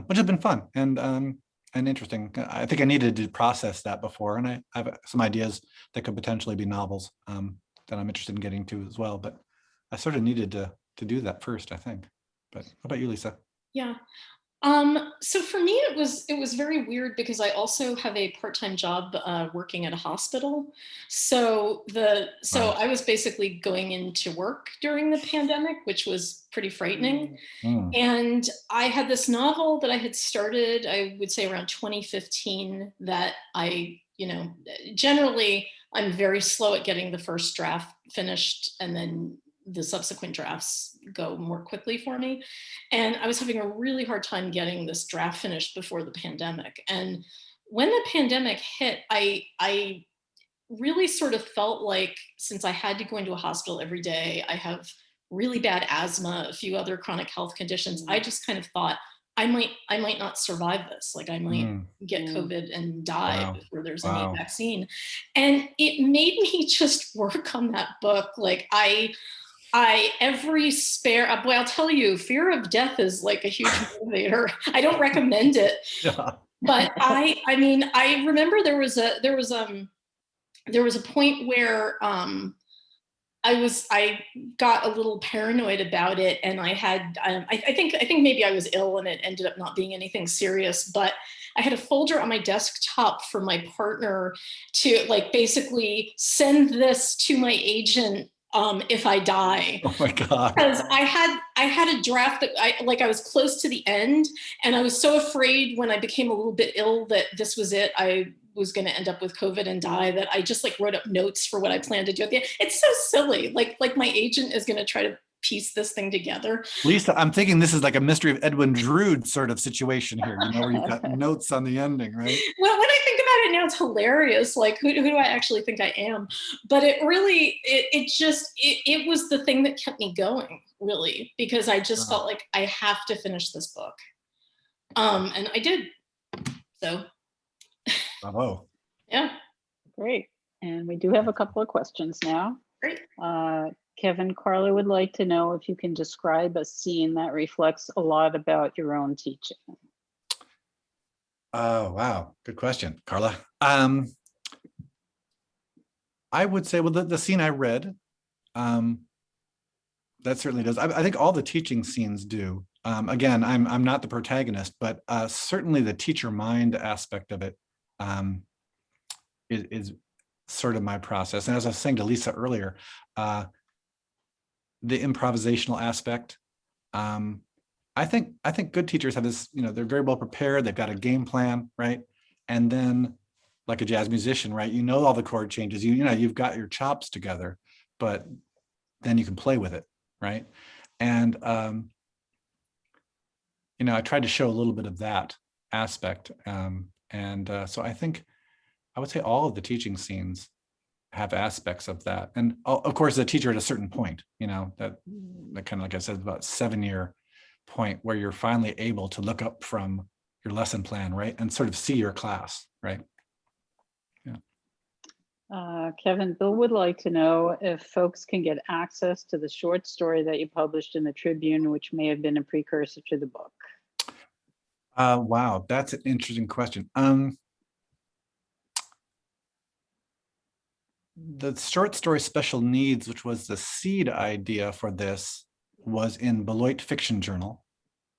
which has been fun and interesting. I think I needed to process that before, and I have some ideas that could potentially be novels that I'm interested in getting to as well. But I sort of needed to do that first, I think. But how about you, Lisa? Yeah. So for me, it was very weird because I also have a part-time job working at a hospital. So Wow. I was basically going into work during the pandemic, which was pretty frightening. Mm. And I had this novel that I had started, I would say around 2015, that generally I'm very slow at getting the first draft finished, and then the subsequent drafts go more quickly for me. And I was having a really hard time getting this draft finished before the pandemic. And when the pandemic hit, I really sort of felt like, since I had to go into a hospital every day, I have really bad asthma, a few other chronic health conditions. I just kind of thought I might not survive this. Like I might get COVID and die Wow. before there's any Wow. vaccine. And it made me just work on that book. Like every spare, boy, I'll tell you, fear of death is like a huge motivator. I don't recommend it, Yeah. but I mean, I remember there was a point where I got a little paranoid about it, and I had I think maybe I was ill and it ended up not being anything serious, but I had a folder on my desktop for my partner to basically send this to my agent if I die. Oh my God. Because I had a draft that I was close to the end, and I was so afraid when I became a little bit ill that this was it. I was going to end up with COVID and die, that I just wrote up notes for what I planned to do at the end. It's so silly. Like my agent is going to try to piece this thing together. Lisa, I'm thinking this is like a Mystery of Edwin Drood sort of situation here, where you've got notes on the ending, right? Well, when I think about it now, it's hilarious. Like, who do I actually think I am? But it really, it was the thing that kept me going, really, because I just felt like I have to finish this book. And I did. So. Bravo. Yeah. Great. And we do have a couple of questions now. Great. Kevin, Carla would like to know if you can describe a scene that reflects a lot about your own teaching. Oh, wow. Good question, Carla. I would say, well, the scene I read, that certainly does. I think all the teaching scenes do. Again, I'm not the protagonist, but certainly the teacher mind aspect of it is sort of my process. And as I was saying to Lisa earlier, the improvisational aspect. I think good teachers have this, they're very well prepared. They've got a game plan, right? And then, like a jazz musician, right? All the chord changes. You've got your chops together, but then you can play with it, right? And I tried to show a little bit of that aspect, so I think I would say all of the teaching scenes have aspects of that. And of course, the teacher at a certain point, that kind of, like I said, about 7-year point where you're finally able to look up from your lesson plan, right? And sort of see your class, right? Yeah. Kevin, Bill would like to know if folks can get access to the short story that you published in the Tribune, which may have been a precursor to the book. Wow, that's an interesting question. The short story Special Needs, which was the seed idea for this, was in Beloit Fiction Journal.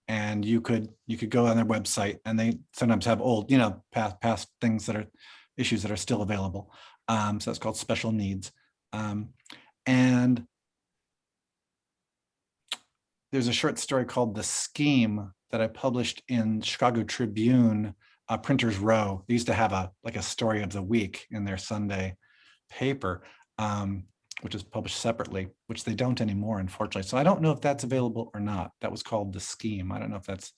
And you could go on their website, and they sometimes have old, past things that are issues that are still available. So that's called Special Needs. And there's a short story called The Scheme that I published in Chicago Tribune, Printers Row. They used to have like a story of the week in their Sunday paper, which is published separately, which they don't anymore, unfortunately. So I don't know if that's available or not. That was called The Scheme. I don't know if that's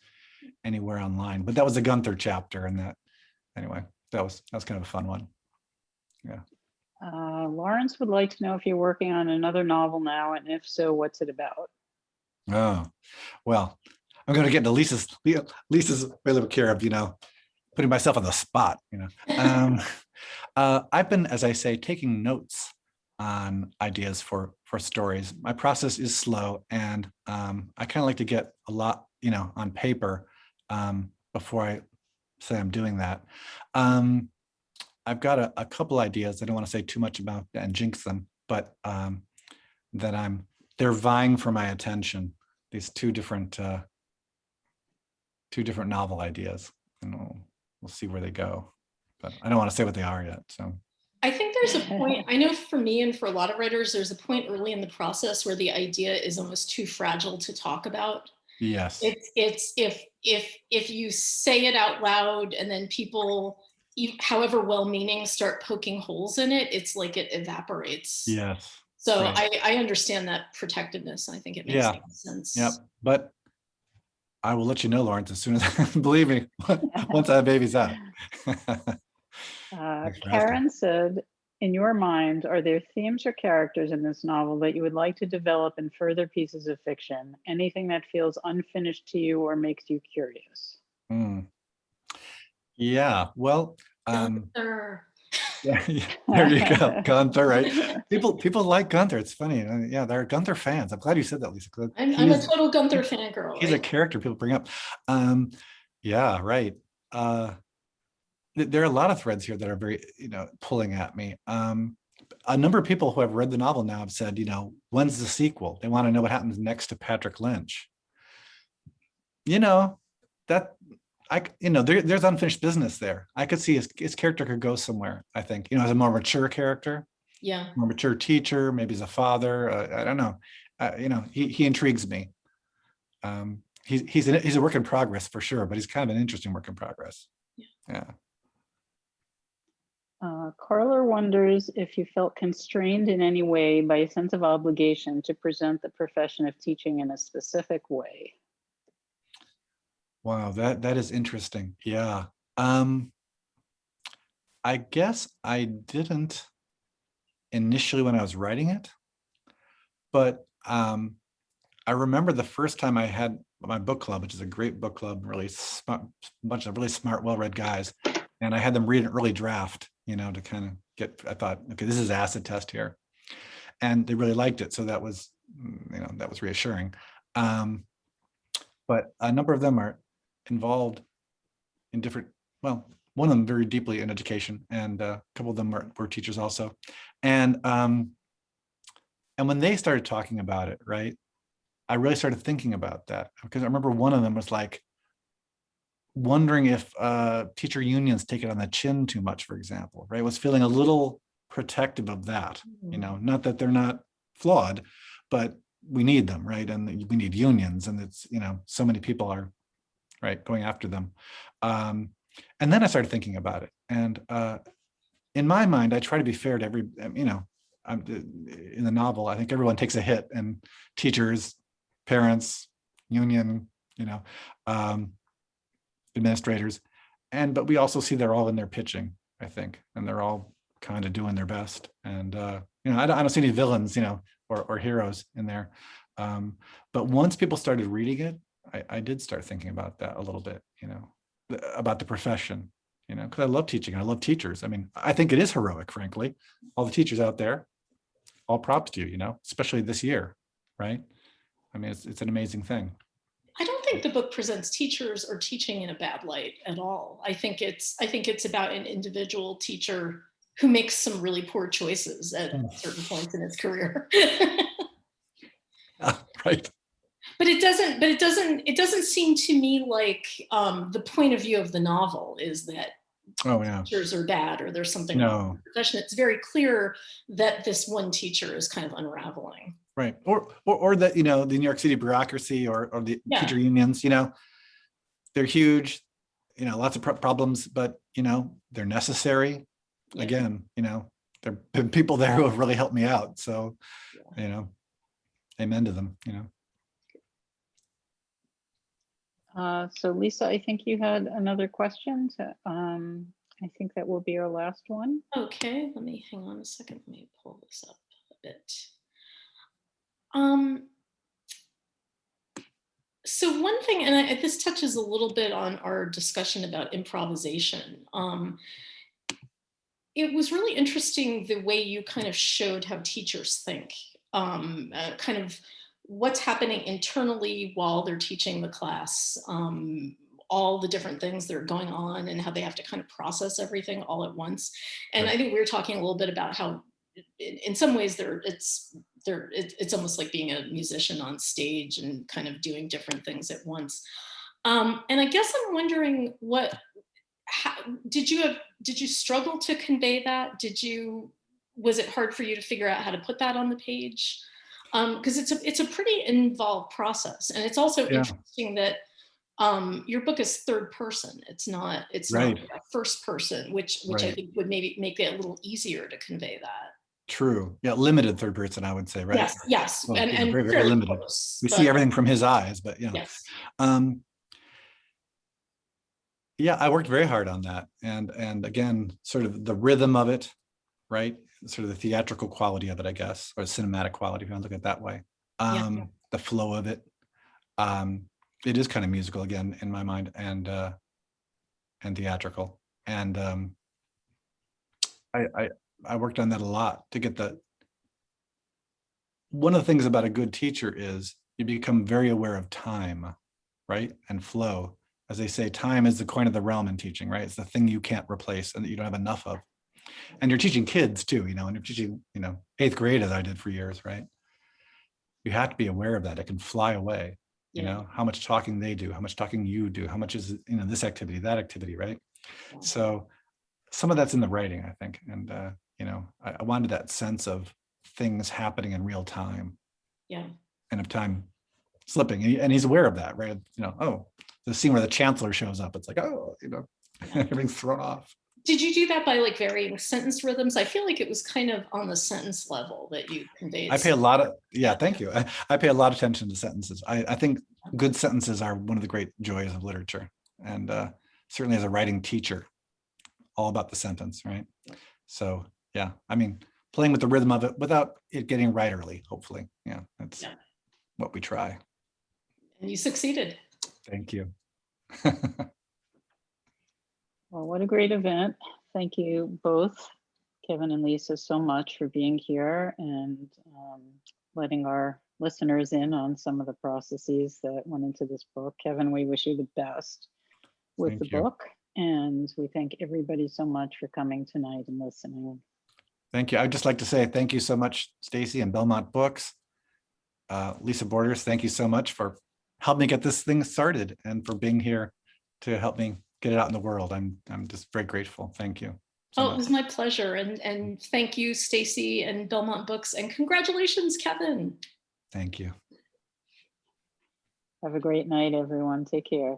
anywhere online, but that was a Gunther chapter, and that, anyway, that was kind of a fun one. Yeah. Lawrence would like to know if you're working on another novel now, and if so, what's it about? Oh, well, I'm going to get into Lisa's really care of, putting myself on the spot, I've been, as I say, taking notes on ideas for stories. My process is slow, and I kind of like to get a lot, on paper before I say I'm doing that. I've got a couple ideas. I don't want to say too much about and jinx them, but they're vying for my attention. These two different novel ideas, and we'll see where they go. But I don't want to say what they are yet. So I think there's a point, I know for me and for a lot of writers, there's a point early in the process where the idea is almost too fragile to talk about. yes, It's if you say it out loud and then people, however well-meaning, start poking holes in it, it's like it evaporates. yes. So right. I understand that protectiveness. I think it makes sense. Yep. But I will let you know, Lawrence, as soon as, believe me, once that baby's out. Karen said, in your mind, are there themes or characters in this novel that you would like to develop in further pieces of fiction? Anything that feels unfinished to you or makes you curious? Yeah, well, Gunther. yeah, there you go, Gunther, right? People like Gunther. It's funny. Yeah, they're Gunther fans. I'm glad you said that, Lisa. I'm a total Gunther fangirl. He's a character people bring up. Yeah, right. There are a lot of threads here that are very, pulling at me. A number of people who have read the novel now have said, when's the sequel? They want to know what happens next to Patrick Lynch. There's unfinished business there. I could see his character could go somewhere, I think, as a more mature character. Yeah. More mature teacher, maybe as a father. I don't know. He intrigues me. He's a work in progress for sure, but he's kind of an interesting work in progress. Yeah. Carla wonders if you felt constrained in any way by a sense of obligation to present the profession of teaching in a specific way. Wow, that is interesting. Yeah. I guess I didn't initially when I was writing it, but I remember the first time I had my book club, which is a great book club, really smart, bunch of really smart, well-read guys, and I had them read an early draft, to kind of I thought, okay, this is acid test here, and they really liked it, so that was reassuring. But a number of them are involved in different, well, one of them very deeply in education, and a couple of them were teachers also, and when they started talking about it, right, I really started thinking about that, because I remember one of them was like wondering if teacher unions take it on the chin too much, for example, right? Was feeling a little protective of that, not that they're not flawed, but we need them, right? And we need unions, and it's, so many people are, right, going after them. And then I started thinking about it. And in my mind, I try to be fair to every, in the novel, I think everyone takes a hit, and teachers, parents, union, administrators, but we also see they're all in there pitching, I think, and they're all kind of doing their best. And I don't see any villains, or heroes in there. But once people started reading it, I did start thinking about that a little bit, about the profession, because I love teaching. I love teachers. I mean, I think it is heroic, frankly. All the teachers out there, all props to you, especially this year, right? I mean, it's an amazing thing. I don't think the book presents teachers or teaching in a bad light at all. I think it's about an individual teacher who makes some really poor choices at certain points in his career. Right. But it doesn't seem to me like the point of view of the novel is that teachers are bad or there's something wrong with the profession. It's very clear that this one teacher is kind of unraveling. Right. Or that, you know, the New York City bureaucracy or the Yeah. teacher unions, you know, they're huge, you know, lots of problems, but, you know, they're necessary. Yeah. Again, you know, there have been people there who have really helped me out. So, you know, amen to them, you know. So Lisa, I think you had another question. I think that will be our last one. Okay, let me hang on a second. Let me pull this up a bit. So one thing, and this touches a little bit on our discussion about improvisation. It was really interesting the way you kind of showed how teachers think, kind of what's happening internally while they're teaching the class, all the different things that are going on and how they have to kind of process everything all at once. And I think we were talking a little bit about how in some ways it's almost like being a musician on stage and kind of doing different things at once. And I guess I'm wondering did you struggle to convey that? Was it hard for you to figure out how to put that on the page? Because it's a pretty involved process, and it's also interesting that your book is third person. It's not Right. a first person, which I think would maybe make it a little easier to convey that. True. Yeah, limited third person, I would say, right? Yes, Well, and very, very limited. close, We see everything from his eyes, but you know. Yes. Yeah, I worked very hard on that, and again, sort of the rhythm of it, right? Sort of the theatrical quality of it, I guess, or cinematic quality, if you want to look at it that way. The flow of it. It is kind of musical again in my mind, and theatrical. And I worked on that a lot to get the. One of the things about a good teacher is you become very aware of time, right? And flow. As they say, time is the coin of the realm in teaching, right? It's the thing you can't replace and that you don't have enough of. And you're teaching kids too, you know, and you're teaching, you know, 8th grade as I did for years, right? You have to be aware of that. It can fly away, you know, how much talking they do, how much talking you do, how much is, you know, this activity, that activity, right? So some of that's in the writing, I think. And, you know, I wanted that sense of things happening in real time. Yeah. And of time slipping. And he's aware of that, right? You know, oh, the scene where the chancellor shows up, it's like, oh, you know, everything's thrown off. Did you do that by like varying sentence rhythms? I feel like it was kind of on the sentence level that you conveyed. I pay a lot of, thank you. I pay a lot of attention to sentences. I think good sentences are one of the great joys of literature. And certainly as a writing teacher, all about the sentence, right? So yeah, I mean, playing with the rhythm of it without it getting right early, hopefully. Yeah, that's what we try. And you succeeded. Thank you. Well, what a great event. Thank you both, Kevin and Lisa, so much for being here and letting our listeners in on some of the processes that went into this book. Kevin, we wish you the best with the book. And we thank everybody so much for coming tonight and listening. Thank you. I'd just like to say thank you so much, Stacy and Belmont Books. Lisa Borders, thank you so much for helping me get this thing started and for being here to help me get it out in the world. I'm just very grateful. Thank you. It was my pleasure. And thank you, Stacy and Belmont Books. And congratulations, Kevin. Thank you. Have a great night, everyone. Take care.